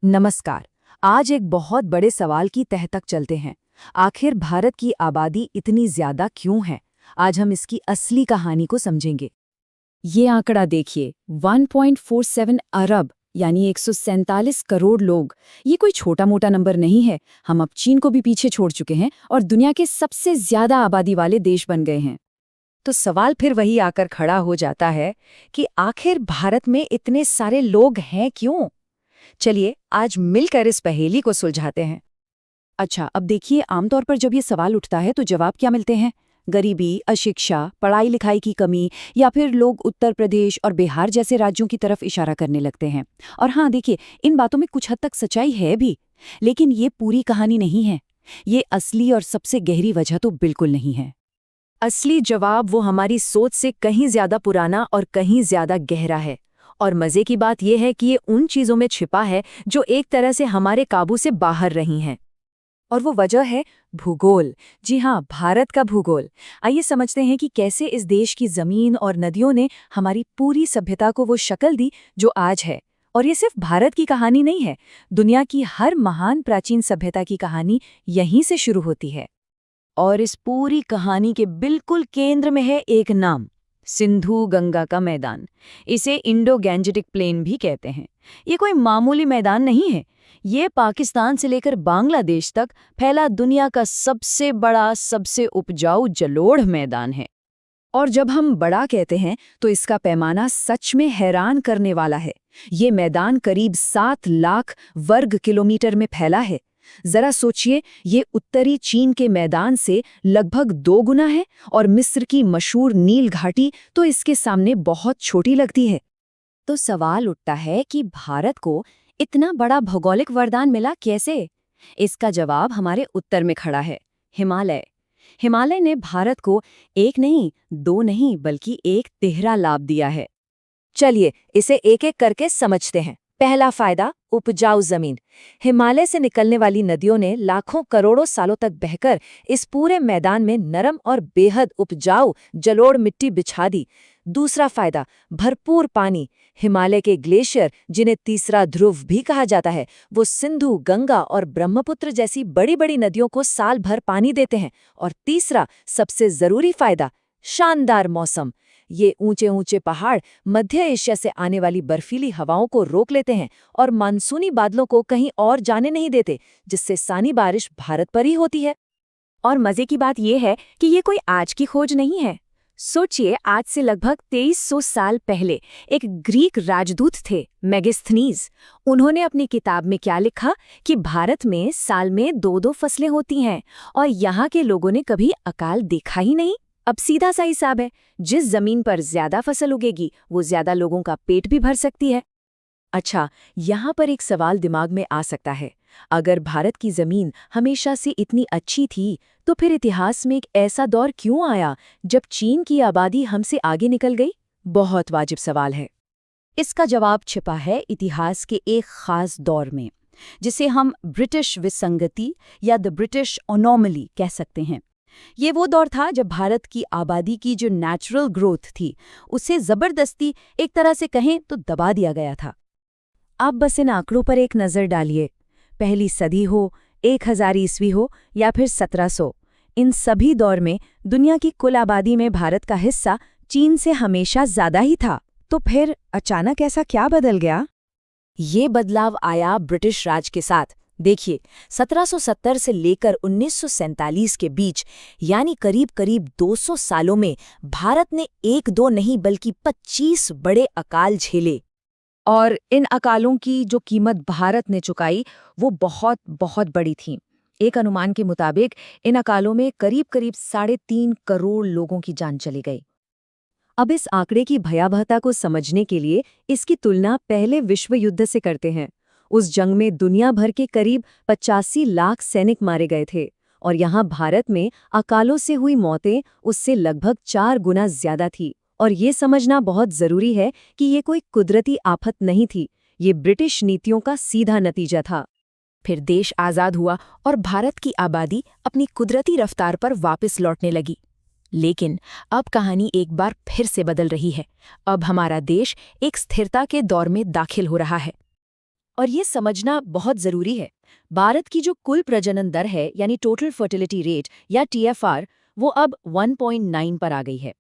नमस्कार। आज एक बहुत बड़े सवाल की तह तक चलते हैं। आखिर भारत की आबादी इतनी ज्यादा क्यों है? आज हम इसकी असली कहानी को समझेंगे। ये आंकड़ा देखिए, 1.47 अरब यानी 147 करोड़ लोग। ये कोई छोटा मोटा नंबर नहीं है। हम अब चीन को भी पीछे छोड़ चुके हैं और दुनिया के सबसे ज्यादा आबादी वाले देश बन गए हैं। तो सवाल फिर वही आकर खड़ा हो जाता है कि आखिर भारत में इतने सारे लोग हैं क्यों? चलिए आज मिलकर इस पहेली को सुलझाते हैं। अच्छा, अब देखिए, आमतौर पर जब ये सवाल उठता है तो जवाब क्या मिलते हैं? गरीबी, अशिक्षा, पढ़ाई लिखाई की कमी, या फिर लोग उत्तर प्रदेश और बिहार जैसे राज्यों की तरफ इशारा करने लगते हैं। और हाँ, देखिए, इन बातों में कुछ हद तक सच्चाई है भी, लेकिन ये पूरी कहानी नहीं है। ये असली और सबसे गहरी वजह तो बिल्कुल नहीं है। असली जवाब वो हमारी सोच से कहीं ज्यादा पुराना और कहीं ज्यादा गहरा है। और मजे की बात यह है कि ये उन चीजों में छिपा है जो एक तरह से हमारे काबू से बाहर रही हैं। और वो वजह है भूगोल। जी हाँ, भारत का भूगोल। आइए समझते हैं कि कैसे इस देश की जमीन और नदियों ने हमारी पूरी सभ्यता को वो शक्ल दी जो आज है। और ये सिर्फ भारत की कहानी नहीं है, दुनिया की हर महान प्राचीन सभ्यता की कहानी यहीं से शुरू होती है। और इस पूरी कहानी के बिल्कुल केंद्र में है एक नाम, सिंधु गंगा का मैदान। इसे इंडो गैंजेटिक प्लेन भी कहते हैं। ये कोई मामूली मैदान नहीं है। ये पाकिस्तान से लेकर बांग्लादेश तक फैला दुनिया का सबसे बड़ा, सबसे उपजाऊ जलोढ़ मैदान है। और जब हम बड़ा कहते हैं तो इसका पैमाना सच में हैरान करने वाला है। ये मैदान करीब 7 लाख वर्ग किलोमीटर में फैला है। जरा सोचिए, ये उत्तरी चीन के मैदान से लगभग 2 गुना है और मिस्र की मशहूर नील घाटी तो इसके सामने बहुत छोटी लगती है। तो सवाल उठता है कि भारत को इतना बड़ा भौगोलिक वरदान मिला कैसे? इसका जवाब हमारे उत्तर में खड़ा है, हिमालय। हिमालय ने भारत को एक नहीं, 2 नहीं, बल्कि एक तिहरा लाभ दिया है। चलिए इसे एक एक करके समझते हैं। पहला फायदा, उपजाऊ जमीन। हिमालय से निकलने वाली नदियों ने लाखों करोड़ों सालों तक बहकर इस पूरे मैदान में नरम और बेहद उपजाऊ जलोढ़ मिट्टी बिछा दी। दूसरा फायदा, भरपूर पानी। हिमालय के ग्लेशियर, जिन्हें तीसरा ध्रुव भी कहा जाता है, वो सिंधु, गंगा और ब्रह्मपुत्र जैसी बड़ी बड़ी नदियों को साल भर पानी देते हैं। और तीसरा, सबसे जरूरी फायदा, शानदार मौसम। ये ऊंचे ऊंचे पहाड़ मध्य एशिया से आने वाली बर्फीली हवाओं को रोक लेते हैं और मानसूनी बादलों को कहीं और जाने नहीं देते, जिससे सानी बारिश भारत पर ही होती है। और मजे की बात यह है कि ये कोई आज की खोज नहीं है। सोचिए, आज से लगभग 2300 साल पहले एक ग्रीक राजदूत थे, मेगिस्थनीज। उन्होंने अपनी किताब में क्या लिखा कि भारत में साल में 2-2 फसलें होती हैं और यहाँ के लोगों ने कभी अकाल देखा ही नहीं। अब सीधा सा हिसाब है, जिस जमीन पर ज्यादा फसल उगेगी वो ज्यादा लोगों का पेट भी भर सकती है। अच्छा, यहाँ पर एक सवाल दिमाग में आ सकता है। अगर भारत की जमीन हमेशा से इतनी अच्छी थी, तो फिर इतिहास में एक ऐसा दौर क्यों आया जब चीन की आबादी हमसे आगे निकल गई? बहुत वाजिब सवाल है। इसका जवाब छिपा है इतिहास के एक खास दौर में, जिसे हम ब्रिटिश विसंगति या द ब्रिटिश अनोमली कह सकते हैं। ये वो दौर था जब भारत की आबादी की जो नेचुरल ग्रोथ थी, उसे जबरदस्ती एक तरह से कहें तो दबा दिया गया था। आप बस इन आंकड़ों पर एक नज़र डालिए। पहली सदी हो, 1000 ईस्वी हो या फिर 1700, इन सभी दौर में दुनिया की कुल आबादी में भारत का हिस्सा चीन से हमेशा ज्यादा ही था। तो फिर अचानक ऐसा क्या बदल गया? ये बदलाव आया ब्रिटिश राज के साथ। देखिए, 1770 से लेकर 1947 के बीच, यानी करीब करीब 200 सालों में भारत ने 1-2 नहीं बल्कि 25 बड़े अकाल झेले। और इन अकालों की जो कीमत भारत ने चुकाई वो बहुत बहुत बड़ी थी। एक अनुमान के मुताबिक इन अकालों में करीब करीब 3.5 करोड़ लोगों की जान चली गई। अब इस आंकड़े की भयावहता को समझने के लिए इसकी तुलना पहले विश्व युद्ध से करते हैं। उस जंग में दुनिया भर के करीब 85 लाख सैनिक मारे गए थे और यहाँ भारत में अकालों से हुई मौतें उससे लगभग 4 गुना ज्यादा थी। और ये समझना बहुत जरूरी है कि ये कोई कुदरती आफत नहीं थी, ये ब्रिटिश नीतियों का सीधा नतीजा था। फिर देश आज़ाद हुआ और भारत की आबादी अपनी कुदरती रफ्तार पर वापस लौटने लगी। लेकिन अब कहानी एक बार फिर से बदल रही है। अब हमारा देश एक स्थिरता के दौर में दाखिल हो रहा है। और ये समझना बहुत जरूरी है। भारत की जो कुल प्रजनन दर है यानी टोटल फर्टिलिटी रेट या टीएफआर, वो अब 1.9 पर आ गई है।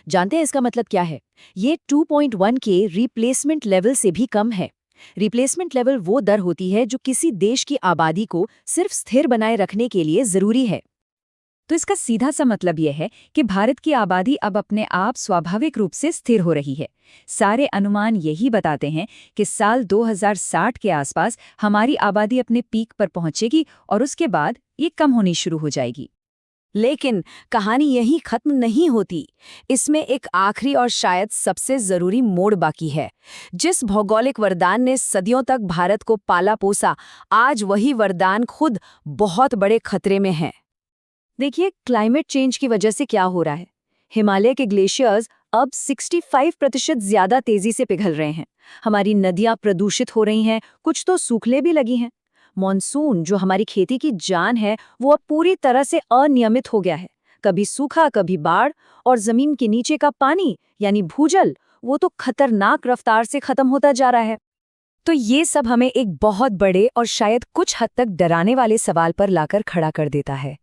जानते हैं इसका मतलब क्या है? ये 2.1 के रिप्लेसमेंट लेवल से भी कम है। रिप्लेसमेंट लेवल वो दर होती है जो किसी देश की आबादी को सिर्फ स्थिर बनाए रखने के लिए जरूरी है। तो इसका सीधा सा मतलब यह है कि भारत की आबादी अब अपने आप स्वाभाविक रूप से स्थिर हो रही है। सारे अनुमान यही बताते हैं कि साल 2060 के आसपास हमारी आबादी अपने पीक पर पहुंचेगी और उसके बाद ये कम होनी शुरू हो जाएगी। लेकिन कहानी यहीं खत्म नहीं होती। इसमें एक आखिरी और शायद सबसे जरूरी मोड़ बाकी है। जिस भौगोलिक वरदान ने सदियों तक भारत को पाला पोसा, आज वही वरदान खुद बहुत बड़े खतरे में है। देखिए, क्लाइमेट चेंज की वजह से क्या हो रहा है। हिमालय के ग्लेशियर्स अब 65% ज्यादा तेजी से पिघल रहे हैं। हमारी नदियां प्रदूषित हो रही हैं, कुछ तो सूखने भी लगी हैं। मॉनसून, जो हमारी खेती की जान है, वो अब पूरी तरह से अनियमित हो गया है। कभी सूखा, कभी बाढ़, और जमीन के नीचे का पानी यानी भूजल, वो तो खतरनाक रफ्तार से खत्म होता जा रहा है। तो ये सब हमें एक बहुत बड़े और शायद कुछ हद तक डराने वाले सवाल पर लाकर खड़ा कर देता है।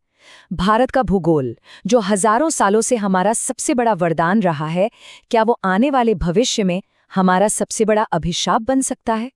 भारत का भूगोल, जो हजारों सालों से हमारा सबसे बड़ा वरदान रहा है, क्या वो आने वाले भविष्य में हमारा सबसे बड़ा अभिशाप बन सकता है?